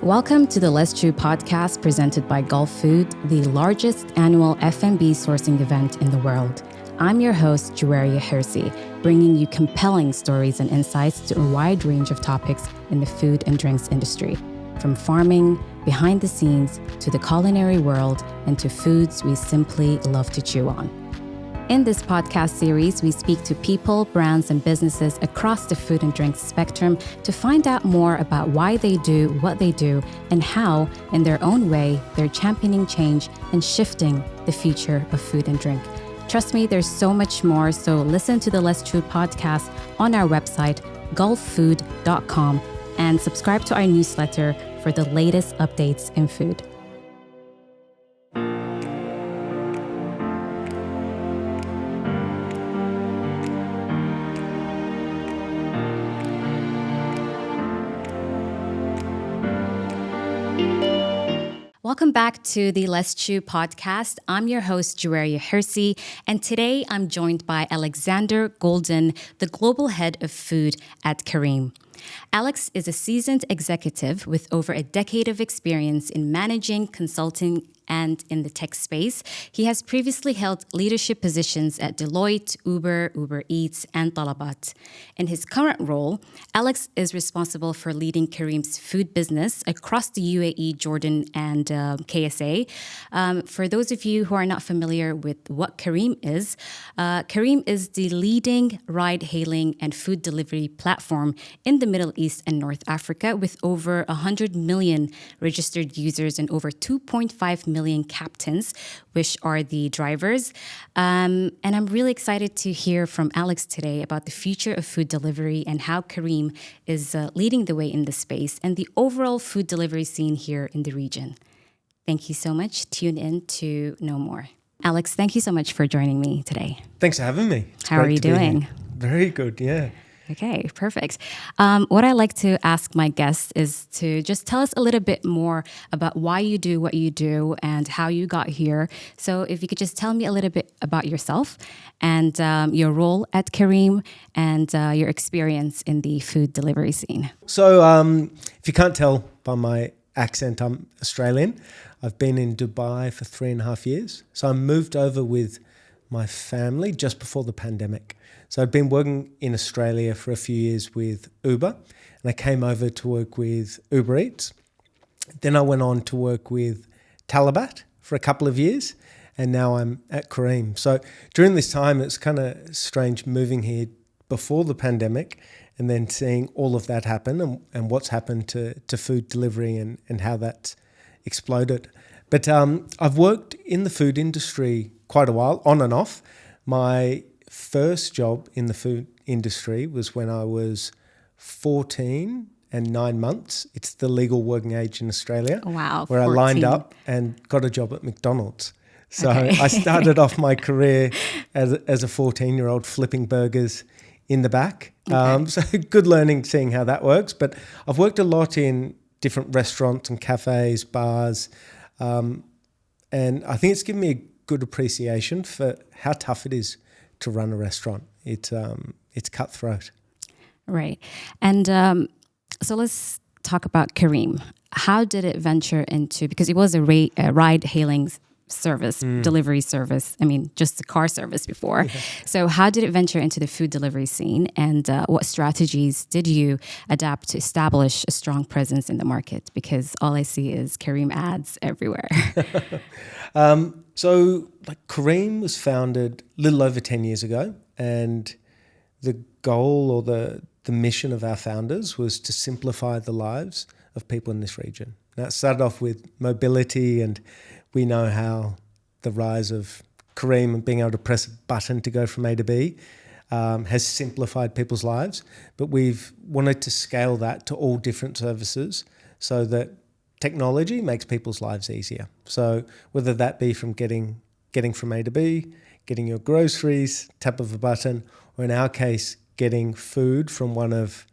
Welcome to the Let's Chew podcast presented by Gulfood, the largest annual F&B sourcing event in the world. I'm your host, Juwaria Hirsi, bringing you compelling stories and insights to a wide range of topics in the food and drinks industry, from farming, behind the scenes, to the culinary world, and to foods we simply love to chew on. In this podcast series, we speak to people, brands, and businesses across the food and drinks spectrum to find out more about why they do what they do and how, in their own way, they're championing change and shifting the future of food and drink. Trust me, there's so much more, so listen to the Let's Chew podcast on our website, gulfood.com, and subscribe to our newsletter for the latest updates in food. Welcome back to the Let's Chew podcast. I'm your host, Juwaria Hirsi, and today I'm joined by Alexander Golden, the Global Head of Food at Careem. Alex is a seasoned executive with over a decade of experience in managing, consulting, and in the tech space. He has previously held leadership positions at Deloitte, Uber Eats, and Talabat. In his current role, Alex is responsible for leading Careem's food business across the UAE, Jordan, and KSA. For those of you who are not familiar with what Careem is the leading ride-hailing and food delivery platform in the Middle East and North Africa, with over 100 million registered users and over 2.5 million captains, which are the drivers. And I'm really excited to hear from Alex today about the future of food delivery and how Careem is leading the way in this space and the overall food delivery scene here in the region. Thank you so much. Tune in to know more. Alex, thank you so much for joining me today. Thanks for having me. How are you doing? Very good, yeah. Okay, perfect. What I like to ask my guests is to just tell us a little bit more about why you do what you do and how you got here. So if you could just tell me a little bit about yourself and your role at Careem and your experience in the food delivery scene. So if you can't tell by my accent, I'm Australian. I've been in Dubai for 3.5 years. So I moved over with my family just before the pandemic. So I'd been working in Australia for a few years with Uber, and I came over to work with Uber Eats. Then I went on to work with Talabat for a couple of years, and now I'm at Careem. So during this time, it's kind of strange moving here before the pandemic and then seeing all of that happen and what's happened to food delivery and how that's exploded. But I've worked in the food industry quite a while, on and off. My first job in the food industry was when I was 14 and 9 months. It's the legal working age in Australia. Wow, where 14. I lined up and got a job at McDonald's. So okay. I started off my career as a 14-year-old flipping burgers in the back. Okay. So good learning, seeing how that works. But I've worked a lot in different restaurants and cafes, bars, and I think it's given me a good appreciation for how tough it is to run a restaurant. It's cutthroat. Right. And so let's talk about Careem. How did it venture into, because it was a ride-hailing service, delivery service, just a car service before. Yeah. So how did it venture into the food delivery scene, and what strategies did you adapt to establish a strong presence in the market? Because all I see is Careem ads everywhere. So Careem was founded a little over 10 years ago, and the goal or the mission of our founders was to simplify the lives of people in this region. Now, it started off with mobility, and we know how the rise of Careem and being able to press a button to go from A to B has simplified people's lives. But we've wanted to scale that to all different services so that technology makes people's lives easier. So whether that be from getting from A to B, getting your groceries, tap of a button, or in our case, getting food from one of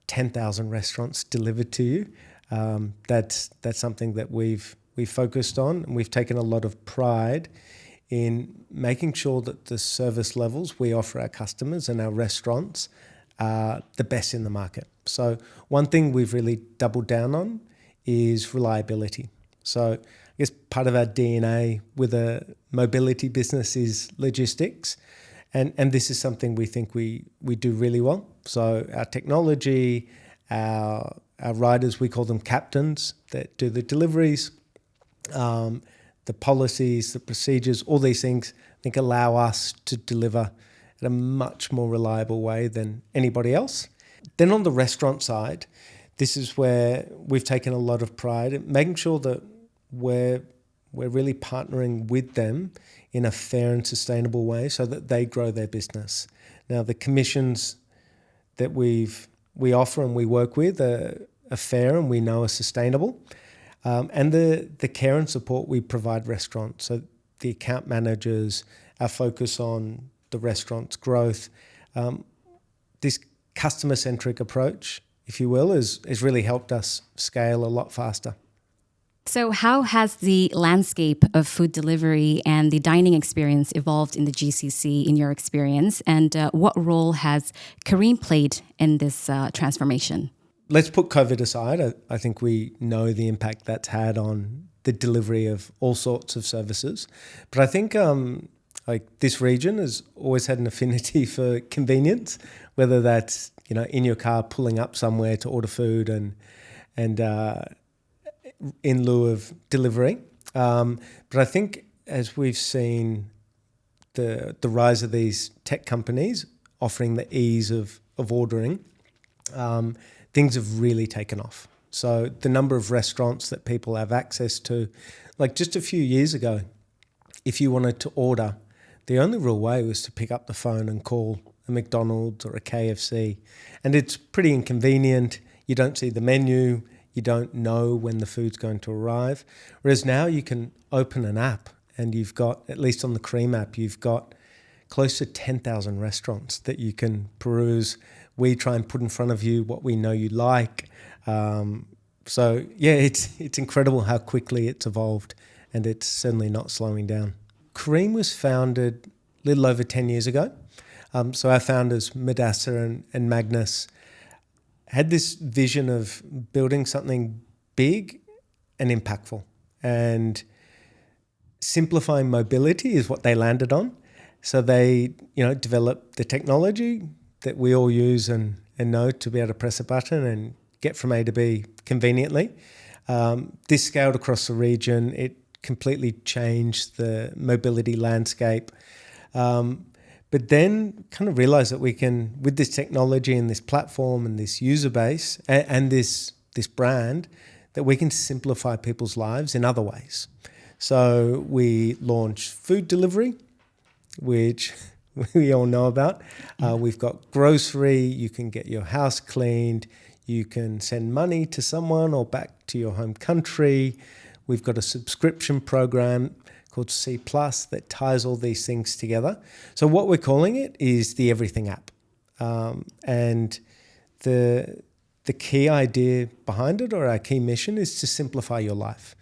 10,000 restaurants delivered to you, that's something that we've focused on, and we've taken a lot of pride in making sure that the service levels we offer our customers and our restaurants are the best in the market. So one thing we've really doubled down on is reliability. So I guess part of our DNA with a mobility business is logistics. And this is something we think we do really well. So our technology, our riders, we call them captains that do the deliveries, the policies, the procedures, all these things I think allow us to deliver in a much more reliable way than anybody else. Then on the restaurant side, this is where we've taken a lot of pride in making sure that we're really partnering with them in a fair and sustainable way so that they grow their business. Now, the commissions that we offer and we work with are fair and we know are sustainable. And the care and support we provide restaurants, so the account managers, our focus on the restaurant's growth, this customer-centric approach, if you will, has really helped us scale a lot faster. So how has the landscape of food delivery and the dining experience evolved in the GCC in your experience? And what role has Careem played in this transformation? Let's put COVID aside. I think we know the impact that's had on the delivery of all sorts of services. But I think like this region has always had an affinity for convenience, whether that's in your car pulling up somewhere to order food and in lieu of delivery. But I think as we've seen the rise of these tech companies offering the ease of ordering, things have really taken off. So the number of restaurants that people have access to, like just a few years ago, if you wanted to order, the only real way was to pick up the phone and call a McDonald's or a KFC. And it's pretty inconvenient. You don't see the menu. You don't know when the food's going to arrive. Whereas now you can open an app and you've got, at least on the Careem app, you've got close to 10,000 restaurants that you can peruse. We try and put in front of you what we know you like. So yeah, it's incredible how quickly it's evolved, and it's certainly not slowing down. Careem was founded a little over 10 years ago. So our founders, Madassa and Magnus, had this vision of building something big and impactful. And simplifying mobility is what they landed on. So they, developed the technology that we all use and know to be able to press a button and get from A to B conveniently. This scaled across the region. It completely changed the mobility landscape. But then kind of realized that we can, with this technology and this platform and this user base and this brand, that we can simplify people's lives in other ways. So we launched food delivery, which we all know about. We've got grocery. You can get your house cleaned. You can send money to someone or back to your home country. We've got a subscription program called C Plus that ties all these things together. So what we're calling it is the Everything app. And the key idea behind it, or our key mission, is to simplify your life.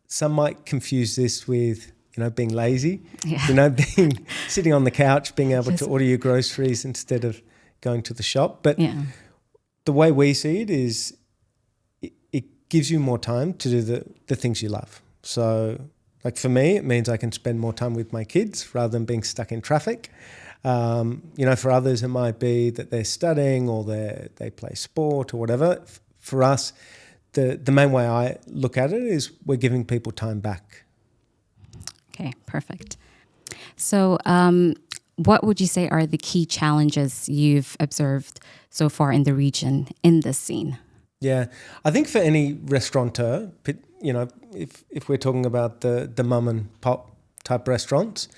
Some might confuse this with, being lazy, being sitting on the couch, being able to order your groceries instead of going to the shop. But the way we see it is it gives you more time to do the things you love. So like for me, it means I can spend more time with my kids rather than being stuck in traffic. For others, it might be that they're studying or they play sport or whatever. For us, the main way I look at it is we're giving people time back. Okay, perfect. So what would you say are the key challenges you've observed so far in the region in this scene? Yeah, I think for any restaurateur, if we're talking about the mum and pop type restaurants,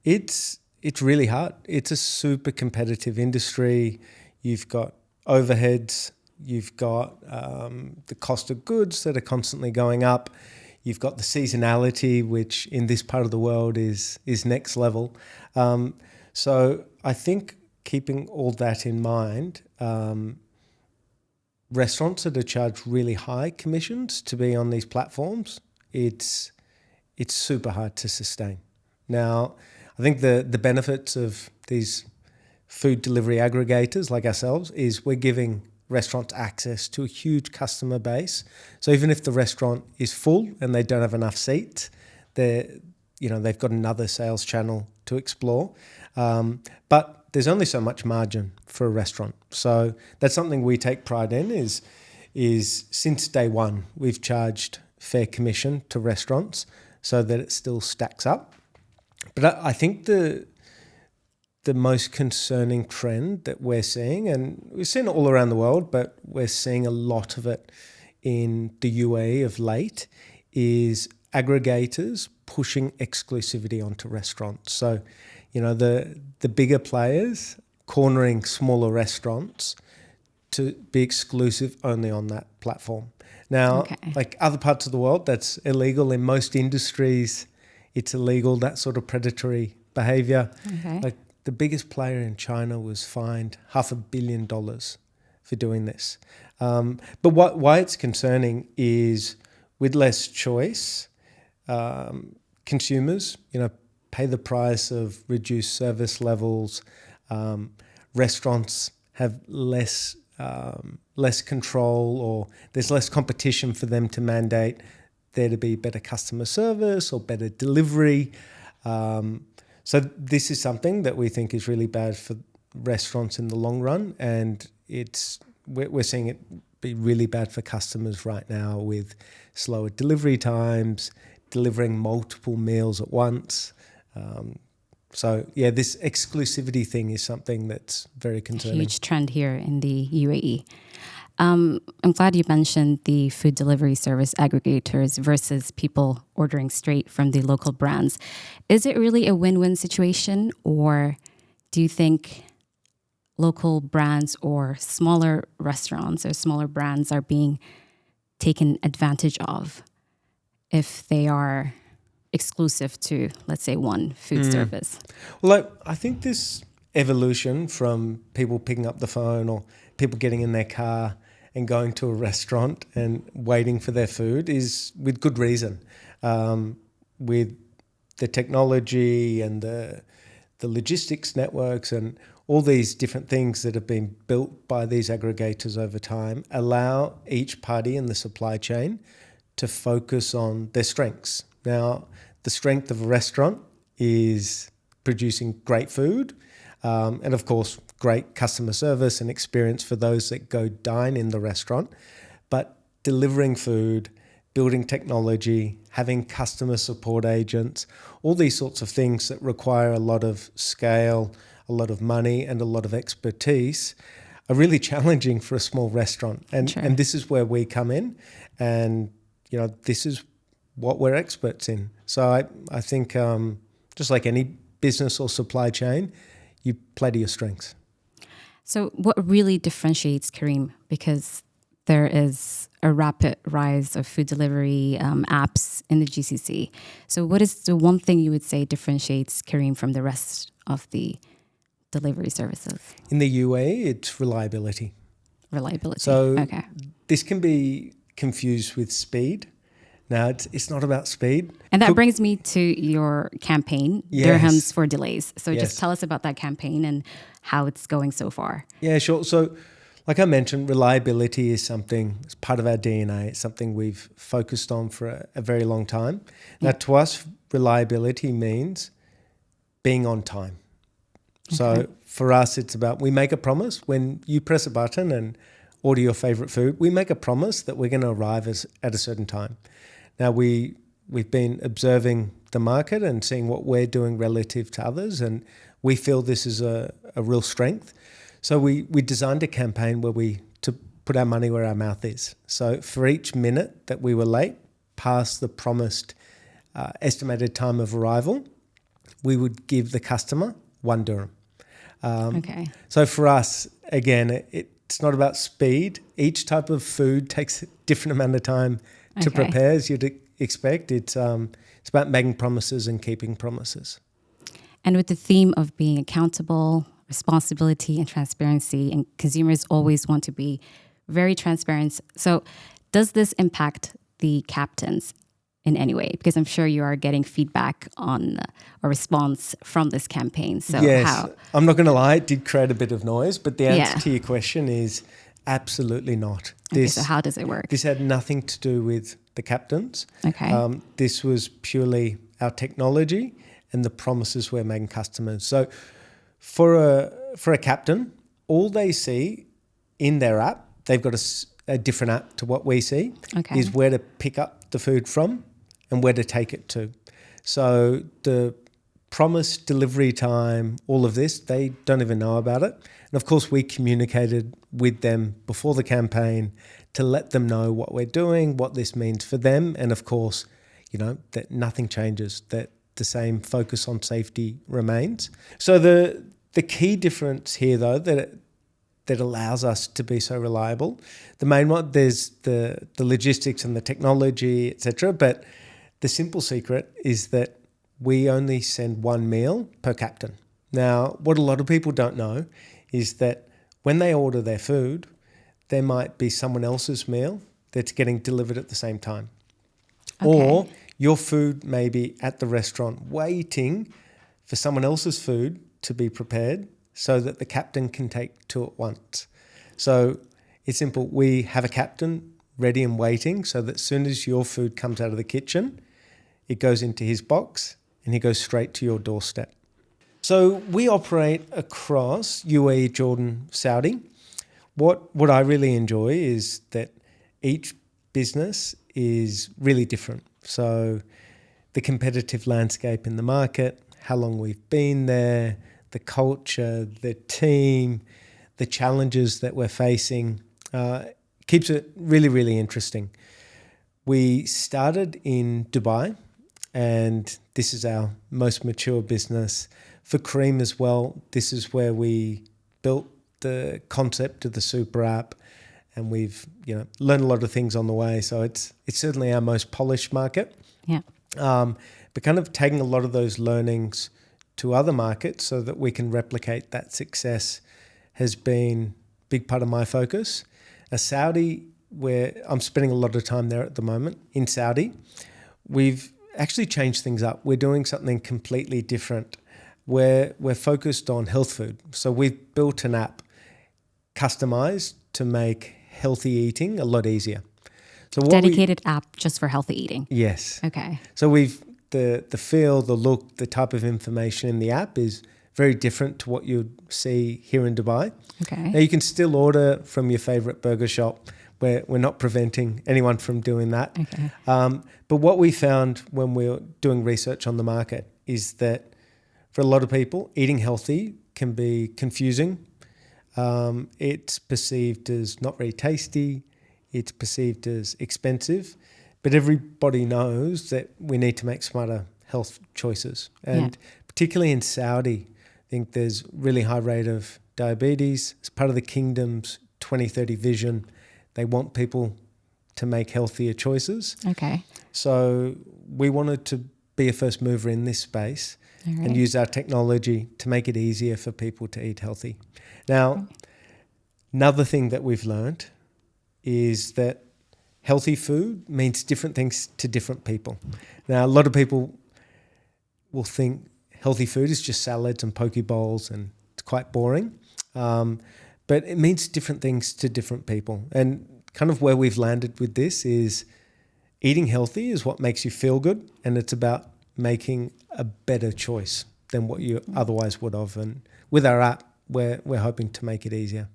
it's really hard. It's a super competitive industry. You've got overheads. You've got the cost of goods that are constantly going up. You've got the seasonality, which in this part of the world is next level. So I think keeping all that in mind, restaurants that are charged really high commissions to be on these platforms, it's super hard to sustain. Now, I think the benefits of these food delivery aggregators like ourselves is we're giving restaurants access to a huge customer base. So even if the restaurant is full and they don't have enough seats, they've got another sales channel to explore. But there's only so much margin for a restaurant. So that's something we take pride in is since day one, we've charged fair commission to restaurants so that it still stacks up. But I think the most concerning trend that we're seeing, and we've seen it all around the world, but we're seeing a lot of it in the UAE of late, is aggregators pushing exclusivity onto restaurants. So, the bigger players cornering smaller restaurants to be exclusive only on that platform. Now, like other parts of the world, that's illegal. In most industries, it's illegal, that sort of predatory behavior. Okay. Like the biggest player in China was fined $500 million for doing this. But why it's concerning is with less choice, consumers, pay the price of reduced service levels. Restaurants have less control, or there's less competition for them to mandate there to be better customer service or better delivery. So this is something that we think is really bad for restaurants in the long run, and we're seeing it be really bad for customers right now with slower delivery times, delivering multiple meals at once. This exclusivity thing is something that's very concerning. Huge trend here in the UAE. I'm glad you mentioned the food delivery service aggregators versus people ordering straight from the local brands. Is it really a win-win situation, or do you think local brands or smaller restaurants or smaller brands are being taken advantage of if they are exclusive to, let's say, one food service? Well, I think this evolution from people picking up the phone or people getting in their car and going to a restaurant and waiting for their food is with good reason. With the technology and the logistics networks and all these different things that have been built by these aggregators over time allow each party in the supply chain to focus on their strengths. Now, the strength of a restaurant is producing great food, and of course, great customer service and experience for those that go dine in the restaurant. But delivering food, building technology, having customer support agents, all these sorts of things that require a lot of scale, a lot of money, and a lot of expertise are really challenging for a small restaurant. And this is where we come in, and this is what we're experts in. So I think just like any business or supply chain, you play to your strengths. So what really differentiates Careem? Because there is a rapid rise of food delivery apps in the GCC. So what is the one thing you would say differentiates Careem from the rest of the delivery services? In the UAE, it's reliability. Reliability. So this can be confused with speed. Now, it's not about speed. And that brings me to your campaign, Dirhams for Delays. So just tell us about that campaign and how it's going so far. Yeah, sure. So like I mentioned, reliability is something, it's part of our DNA. It's something we've focused on for a very long time. Now, to us, reliability means being on time. So for us, it's about, we make a promise when you press a button and order your favorite food, we make a promise that we're going to arrive at a certain time. Now, we've been observing the market and seeing what we're doing relative to others, and we feel this is a real strength. So we designed a campaign to put our money where our mouth is. So for each minute that we were late, past the promised estimated time of arrival, we would give the customer 1 dirham. So for us, again, it's not about speed. Each type of food takes a different amount of time to prepare, as you'd expect. It's about making promises and keeping promises. And with the theme of being accountable, responsibility and transparency, and consumers always want to be very transparent. So does this impact the captains in any way? Because I'm sure you are getting feedback on a response from this campaign. So yes, I'm not going to lie, it did create a bit of noise, but the answer to your question is Absolutely not. Okay, so how does it work? This had nothing to do with the captains. Okay. This was purely our technology and the promises we're making customers. So for a captain, all they see in their app, they've got a different app to what we see, is where to pick up the food from and where to take it to. So the promise, delivery time, all of this, they don't even know about it. And of course, we communicated with them before the campaign to let them know what we're doing, what this means for them. And of course, that nothing changes, that the same focus on safety remains. So the key difference here, though, that allows us to be so reliable, the main one, there's the logistics and the technology, etc. But the simple secret is that we only send one meal per captain. Now, what a lot of people don't know is that when they order their food, there might be someone else's meal that's getting delivered at the same time. Okay. Or your food may be at the restaurant waiting for someone else's food to be prepared so that the captain can take two at once. So it's simple. We have a captain ready and waiting so that as soon as your food comes out of the kitchen, it goes into his box and he goes straight to your doorstep. So we operate across UAE, Jordan, Saudi. What I really enjoy is that each business is really different. So the competitive landscape in the market, how long we've been there, the culture, the team, the challenges that we're facing, keeps it really, really interesting. We started in Dubai, and this is our most mature business. For Careem as well, this is where we built the concept of the super app, and we've learned a lot of things on the way. So it's certainly our most polished market. Yeah. But kind of taking a lot of those learnings to other markets so that we can replicate that success has been a big part of my focus. Saudi, where I'm spending a lot of time there at the moment, in Saudi, we've actually changed things up. We're doing something completely different. We're focused on health food. So we've built an app customized to make healthy eating a lot easier. So dedicated app just for healthy eating? Yes. Okay. So we've the feel, the look, the type of information in the app is very different to what you'd see here in Dubai. Okay. Now you can still order from your favorite burger shop. We're not preventing anyone from doing that. Okay. But what we found when we were doing research on the market is that for a lot of people, eating healthy can be confusing. It's perceived as not very tasty. It's perceived as expensive. But everybody knows that we need to make smarter health choices. And particularly in Saudi, I think there's really high rate of diabetes. It's part of the kingdom's 2030 vision. They want people to make healthier choices. Okay. So we wanted to be a first mover in this space and use our technology to make it easier for people to eat healthy. Now, another thing that we've learned is that healthy food means different things to different people. Now, a lot of people will think healthy food is just salads and poke bowls and it's quite boring. But it means different things to different people. And kind of where we've landed with this is eating healthy is what makes you feel good, and it's about making a better choice than what you otherwise would have. And with our app, we're hoping to make it easier.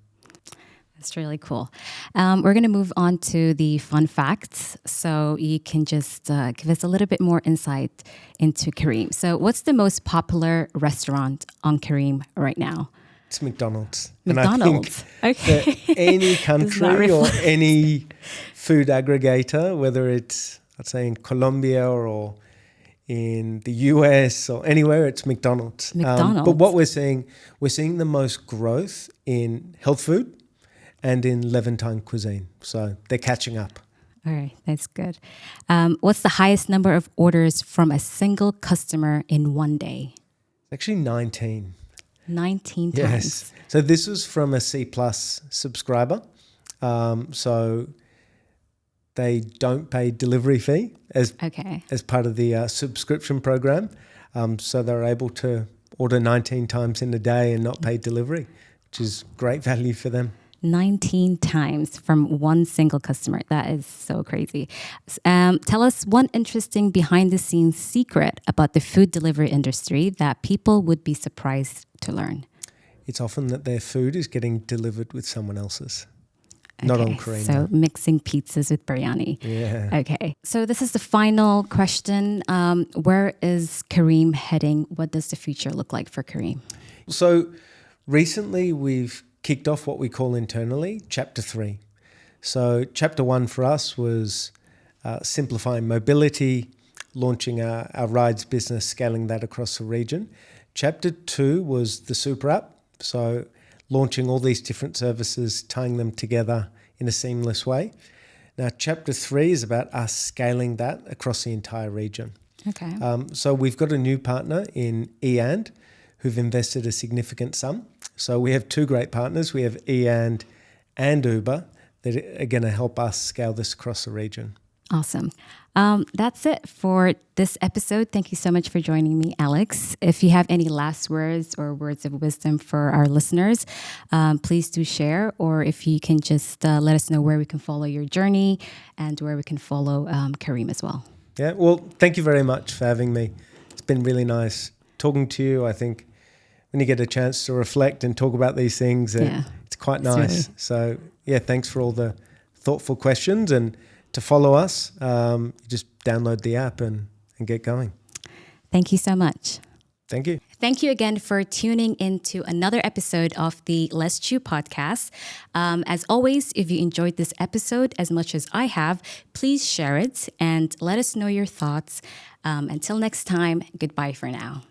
That's really cool. We're going to move on to the fun facts. So you can just give us a little bit more insight into Careem. So what's the most popular restaurant on Careem right now? It's McDonald's. McDonald's. And I think that any country or any food aggregator, whether it's, I'd say in Colombia or in the US or anywhere, it's McDonald's. But what we're seeing the most growth in health food and in Levantine cuisine. So they're catching up. All right, that's good. What's the highest number of orders from a single customer in one day? It's actually 19. 19 times. Yes. So this was from a C+ subscriber. So they don't pay delivery fee as part of the subscription program. So they're able to order 19 times in a day and not pay delivery, which is great value for them. 19 times from one single customer. That is so crazy. Tell us one interesting behind the scenes secret about the food delivery industry that people would be surprised to learn. It's often that their food is getting delivered with someone else's. Not on Careem. So mixing pizzas with biryani. Yeah. Okay. So this is the final question. Where is Careem heading? What does the future look like for Careem? So recently we've kicked off what we call internally Chapter 3. So Chapter 1 for us was simplifying mobility, launching our rides business, scaling that across the region. Chapter 2 was the super app. So launching all these different services, tying them together in a seamless way. Now, Chapter 3 is about us scaling that across the entire region. Okay. So we've got a new partner in eand who've invested a significant sum. So we have two great partners. We have eand and Uber that are going to help us scale this across the region. Awesome. That's it for this episode. Thank you so much for joining me, Alex. If you have any last words or words of wisdom for our listeners, please do share. Or if you can just let us know where we can follow your journey and where we can follow Careem as well. Yeah, well, thank you very much for having me. It's been really nice talking to you. I think when you get a chance to reflect and talk about these things, it's quite nice. Really... So, yeah, thanks for all the thoughtful questions. And to follow us, you just download the app and get going. Thank you so much. Thank you. Thank you again for tuning into another episode of the Let's Chew podcast. As always, if you enjoyed this episode as much as I have, please share it and let us know your thoughts. Until next time, goodbye for now.